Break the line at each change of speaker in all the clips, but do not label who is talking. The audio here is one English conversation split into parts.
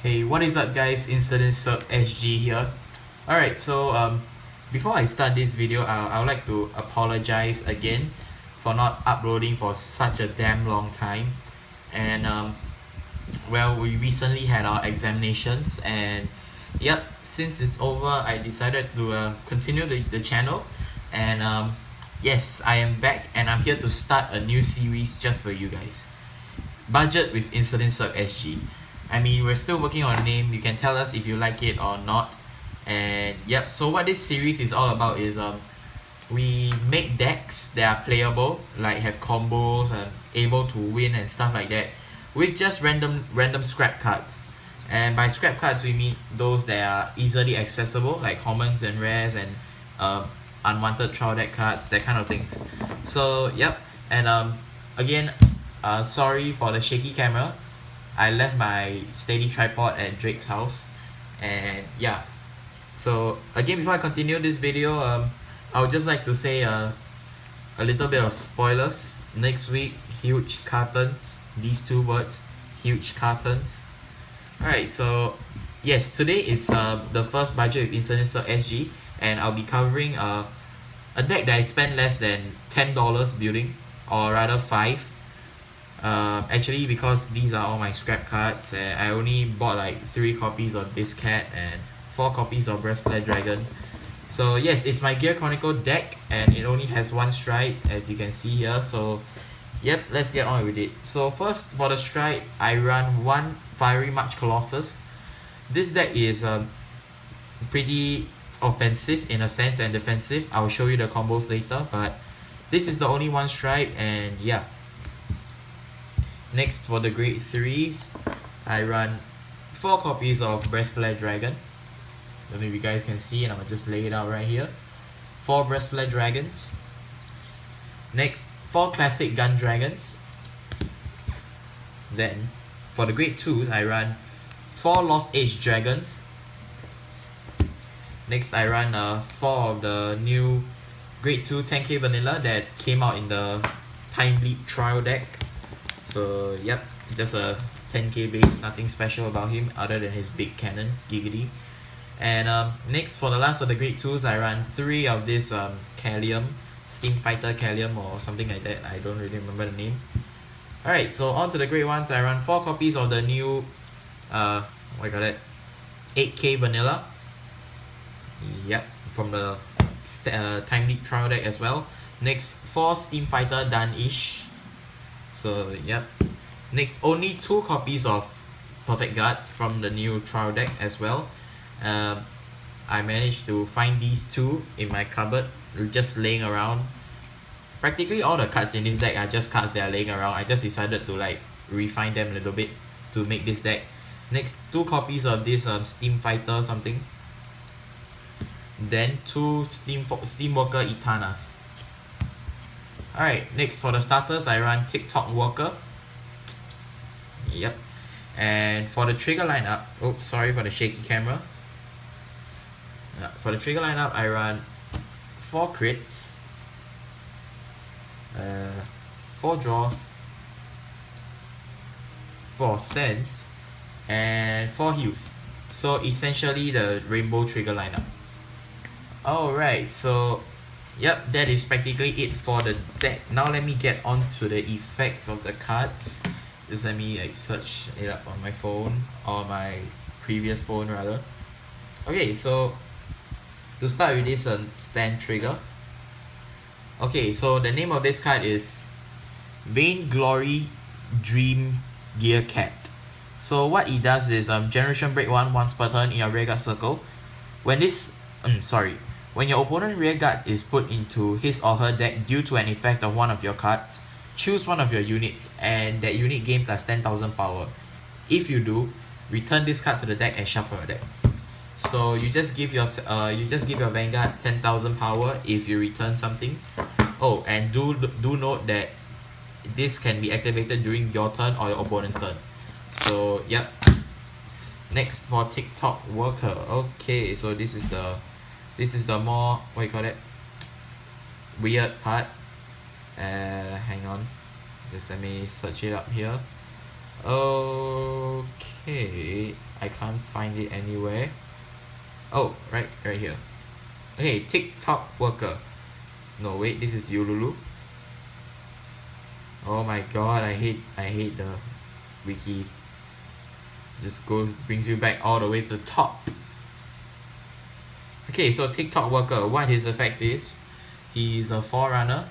Hey, what is up guys, InseDinsCirqueSG here. Alright, so before I start this video, I would like to apologize again for not uploading for such a damn long time. And well, we recently had our examinations and yep, since it's over, I decided to continue the channel. And yes, I am back and I'm here to start a new series just for you guys. Budget with InseDinsCirqueSG. I mean, we're still working on a name. You can tell us if you like it or not. And yep, so what this series is all about is we make decks that are playable, like have combos and able to win and stuff like that, with just random scrap cards. And by scrap cards we mean those that are easily accessible, like commons and rares and unwanted trial deck cards, that kind of things. So yep, and again, sorry for the shaky camera. I left my steady tripod at Drake's house, and yeah. So again, before I continue this video, I would just like to say a little bit of spoilers. Next week, huge cartons. These two words, huge cartons. Alright, so yes, today is the first budget with InseDinsCirqueSG, and I'll be covering a deck that I spent less than $10 building, or rather 5. Actually, because these are all my scrap cards, I only bought like 3 copies of this cat and 4 copies of Breastplate Dragon. So yes, it's my Gear Chronicle deck and it only has 1 stride, as you can see here. So yep, let's get on with it. So first, for the stride, I run 1 Fiery March Colossus. This deck is pretty offensive in a sense and defensive. I'll show you the combos later, but this is the only 1 stride, and yeah. Next, for the grade 3s, I run 4 copies of Breastplate Dragon. I don't know if you guys can see, and I'll just lay it out right here. 4 Breastplate Dragons. Next, 4 Classic Gun Dragons. Then, for the grade 2s, I run 4 Lost Age Dragons. Next, I run 4 of the new grade 2 10k vanilla that came out in the Time Leap trial deck. So yep, just a 10k base, nothing special about him other than his big cannon, giggity. And next, for the last of the grade 2s, I run 3 of this Callium, Steam Fighter Callium or something like that, I don't really remember the name. Alright, so on to the grade 1s, I run 4 copies of the new, what do you call it, 8k vanilla. Yep, from the Time Leap trial deck as well. Next, 4 Steam Fighter Done-ish. So yep. Next, only 2 copies of Perfect Guards from the new trial deck as well. I managed to find these 2 in my cupboard, just laying around. Practically all the cards in this deck are just cards that are laying around. I just decided to like refine them a little bit to make this deck. Next, 2 copies of this Steam Fighter something. Then 2 Steamworker Itanas. Alright, next, for the starters, I run TikTok Worker. Yep. And for the trigger lineup, oops, sorry for the shaky camera. For the trigger lineup, I run 4 crits, 4 draws, 4 stands, and 4 heals. So essentially the rainbow trigger lineup. Alright, so yep, that is practically it for the deck. Now let me get on to the effects of the cards. Just let me like search it up on my phone, or my previous phone rather. Okay, so to start with this stand trigger. Okay, so the name of this card is Vainglory Dream Gear Cat. So what it does is generation break 1 once per turn in your rearguard circle. When this when your opponent rearguard is put into his or her deck due to an effect of one of your cards, choose one of your units and that unit gain plus 10,000 power. If you do, return this card to the deck and shuffle your deck. So you just give your Vanguard 10,000 power if you return something. Oh, and do note that this can be activated during your turn or your opponent's turn. So yep. Next, for TikTok Worker. Okay, so this is the more, what you call it, weird part. Hang on, just let me search it up here. Okay, I can't find it anywhere. Oh, right here. Okay, TikTok worker. No, wait, this is Ululu. Oh my god, I hate the wiki. It just brings you back all the way to the top. Okay, so TikTok worker, what his effect is, he's a forerunner.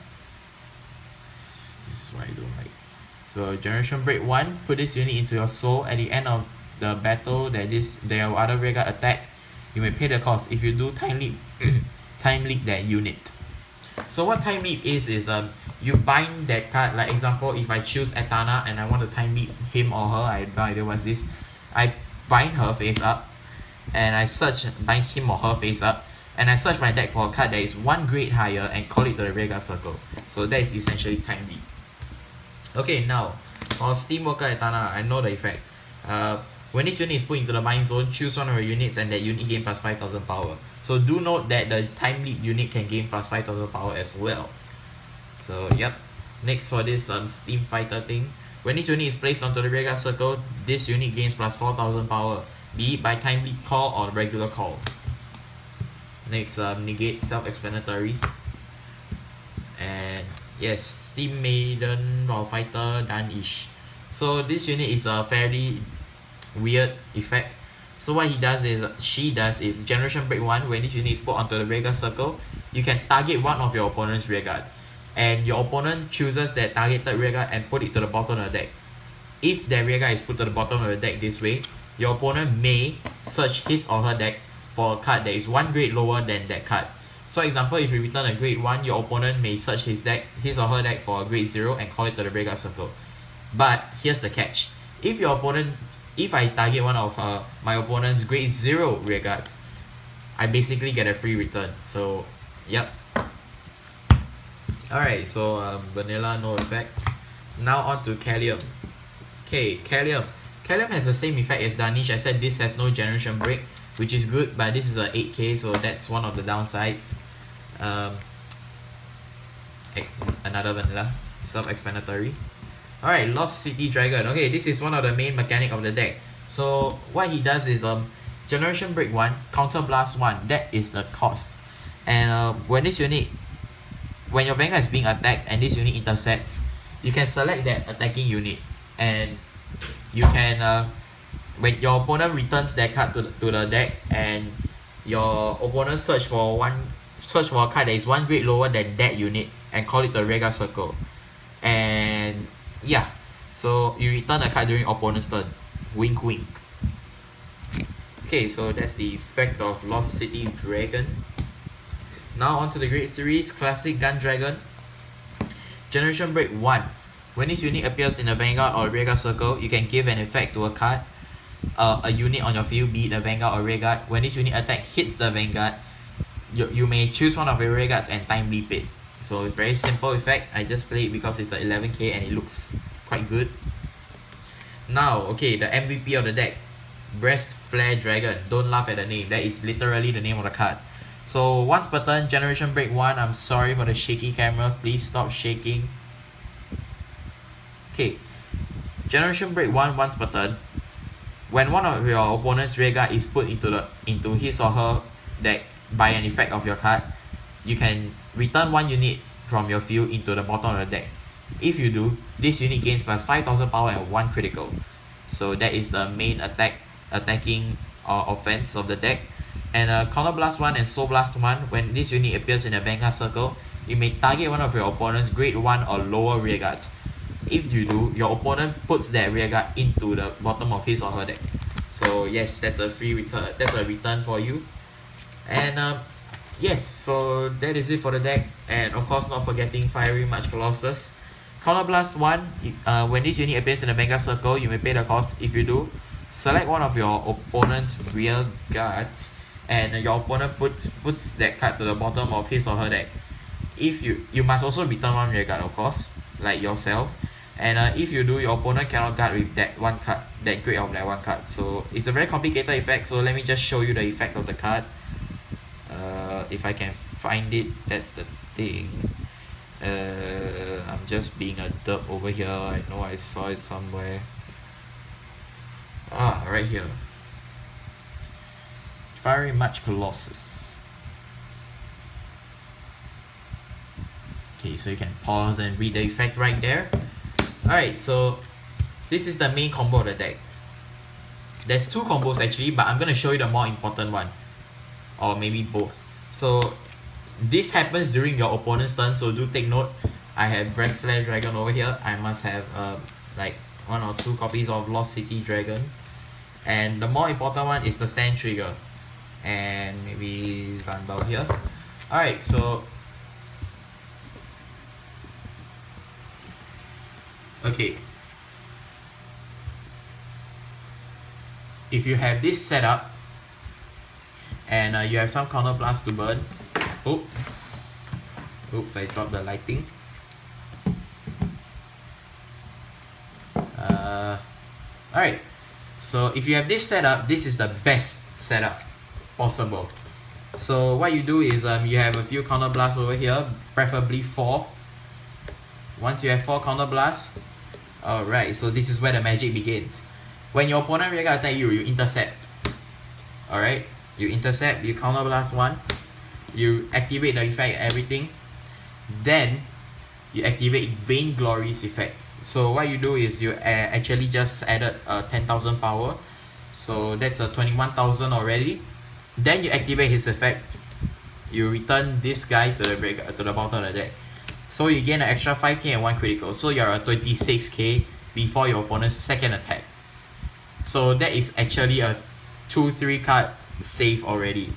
This is what I don't like. So generation break 1, put this unit into your soul. At the end of the battle that their other rearguard attack, you may pay the cost. If you do time leap time leap that unit. So what time leap is you bind that card. Like example, if I choose Etana and I want to time leap him or her, I have no idea what's this. I bind her face up and I bind him or her face up, and I search my deck for a card that is 1 grade higher and call it to the rearguard circle. So that is essentially time leap. Okay, now for Steam Worker Etana, I know the effect. When this unit is put into the mind zone, choose one of your units and that unit gain plus 5000 power. So do note that the time leap unit can gain plus 5000 power as well. So yep. Next for this Steam Fighter thing, when this unit is placed onto the rearguard circle, this unit gains plus 4000 power, be it by time leap call or regular call. Next, negate, self-explanatory. And yes, Steam Maiden or Fighter done-ish. So this unit is a fairly weird effect. So what she does is generation break 1, when this unit is put onto the rearguard circle, you can target one of your opponent's rearguard, and your opponent chooses that targeted rearguard and put it to the bottom of the deck. If their rearguard is put to the bottom of the deck this way, your opponent may search his or her deck for a card that is 1 grade lower than that card. So example, if you return a grade 1, your opponent may search his or her deck for a grade 0 and call it to the rearguard circle. But here's the catch. If I target one of my opponent's grade 0 rearguards, I basically get a free return. So yep. Alright, so vanilla, no effect. Now on to Callium. Okay, Callium. Callium has the same effect as Danish. I said this has no generation break, which is good, but this is a 8k, so that's one of the downsides. Another vanilla, self-explanatory. Alright, Lost City Dragon. Okay, this is one of the main mechanic of the deck. So what he does is generation break 1, counter blast 1. That is the cost. And when your vanguard is being attacked and this unit intercepts, you can select that attacking unit, and you can when your opponent returns that card to the deck and your opponent search for a card that is 1 grade lower than that unit and call it the rearguard circle. And yeah, so you return a card during opponent's turn. Wink wink. Okay, so that's the effect of Lost City Dragon. Now on to the grade 3's Classic Gun Dragon. Generation break 1. When this unit appears in a vanguard or rearguard circle, you can give an effect to a card, a unit on your field, be it a vanguard or rearguard. When this unit attack hits the vanguard, you may choose one of your rearguards and time leap it. So it's very simple effect. I just play it because it's a 11k and it looks quite good. Now, okay, the MVP of the deck, Breast Flare Dragon. Don't laugh at the name. That is literally the name of the card. So once per turn, generation break 1. I'm sorry for the shaky camera. Please stop shaking. Okay, generation break 1 once per turn. When one of your opponent's rearguard is put into his or her deck by an effect of your card, you can return 1 unit from your field into the bottom of the deck. If you do, this unit gains plus 5000 power and 1 critical. So that is the main attacking offense of the deck. And Counter Blast 1 and Soul Blast 1, when this unit appears in a vanguard circle, you may target one of your opponent's grade 1 or lower rearguards. If you do, your opponent puts that rearguard into the bottom of his or her deck. So yes, that's a free return. That's a return for you. And yes, so that is it for the deck. And of course, not forgetting Fiery March Colossus. Counter Blast 1, when this unit appears in the vanguard circle, you may pay the cost. If you do, select one of your opponent's rear guards, and your opponent puts that card to the bottom of his or her deck. If you must also return 1 rear guard, of course, like yourself. And if you do, your opponent cannot guard with that one card, that grade of that one card. So it's a very complicated effect. So let me just show you the effect of the card. If I can find it, that's the thing. I'm just being a derp over here. I know I saw it somewhere. Right here. very much Colossus. Okay, so you can pause and read the effect right there. Alright, so this is the main combo of the deck. There's two combos actually, but I'm gonna show you the more important one, or maybe both. So this happens during your opponent's turn, so do take note. I have Breast Flare Dragon over here. I must have like 1 or 2 copies of Lost City Dragon. And the more important one is the Stand Trigger. And maybe Zanbao here. Alright, so okay. If you have this setup and you have some Counter Blast to burn. Oops, I dropped the lighting. Alright, so if you have this setup, this is the best setup possible. So what you do is you have a few Counter Blasts over here, preferably 4. Once you have 4 Counter Blasts, alright, so this is where the magic begins. When your opponent rear guard attack you, you intercept. Alright, you intercept, you Counter Blast 1, you activate the effect, everything. Then you activate Vainglory's effect. So what you do is you actually just added 10,000 power, so that's a 21,000 already. Then you activate his effect, you return this guy to the bottom of the deck, so you gain an extra 5k and 1 critical, so you're at 26k before your opponent's second attack. So that is actually a 2-3 card save already.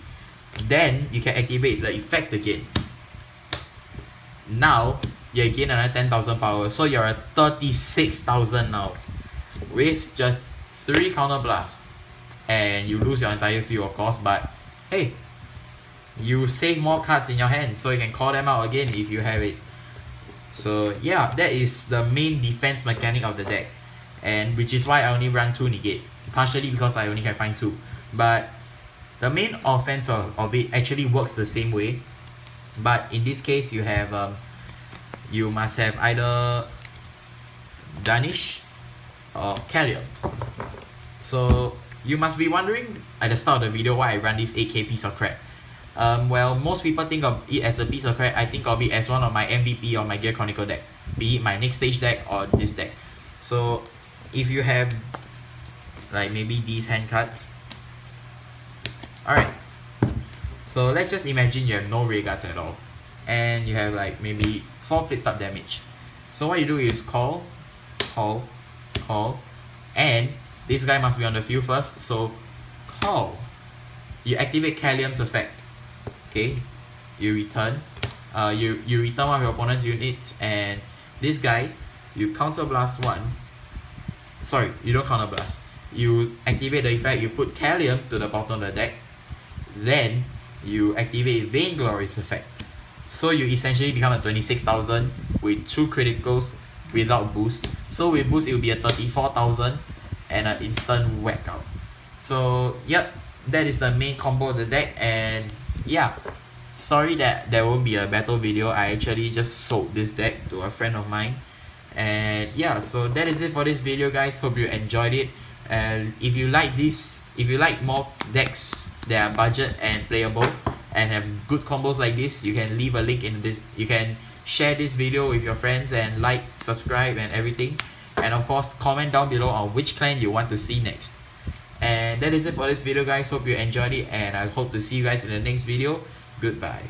Then you can activate the effect again. Now you gain another 10,000 power, so you're at 36,000 now with just 3 Counter Blasts, and you lose your entire field of course, but hey, you save more cards in your hand, so you can call them out again if you have it. So yeah, that is the main defense mechanic of the deck, and which is why I only run 2 negate, partially because I only can find 2, but the main offense of it actually works the same way. But in this case you have you must have either Danish or Callium. So you must be wondering at the start of the video why I run this 8k piece of crap. Well, most people think of it as a piece of crap. I think of it as one of my MVP or my Gear Chronicle deck, be it my next stage deck or this deck. So if you have like maybe these hand cards, alright, so let's just imagine you have no ray guards at all, and you have like maybe 4 flipped up damage. So what you do is call, and this guy must be on the field first, so call. You activate Callium's effect. Okay, you return. You return one of your opponent's units, and this guy, you Counter Blast 1. Sorry, you don't Counter Blast. You activate the effect, you put Callium to the bottom of the deck. Then you activate Vainglory's effect. So you essentially become a 26,000 with 2 criticals without boost. So with boost it will be a 34,000 and an instant whack out. So yep, that is the main combo of the deck. And yeah, sorry that there won't be a battle video. I actually just sold this deck to a friend of mine. And yeah, so that is it for this video guys. Hope you enjoyed it. And if you like this, if you like more decks that are budget and playable and have good combos like this, you can leave a link in this. You can share this video with your friends and like, subscribe and everything. And of course, comment down below on which clan you want to see next. And that is it for this video guys. Hope you enjoyed it, and I hope to see you guys in the next video. Goodbye.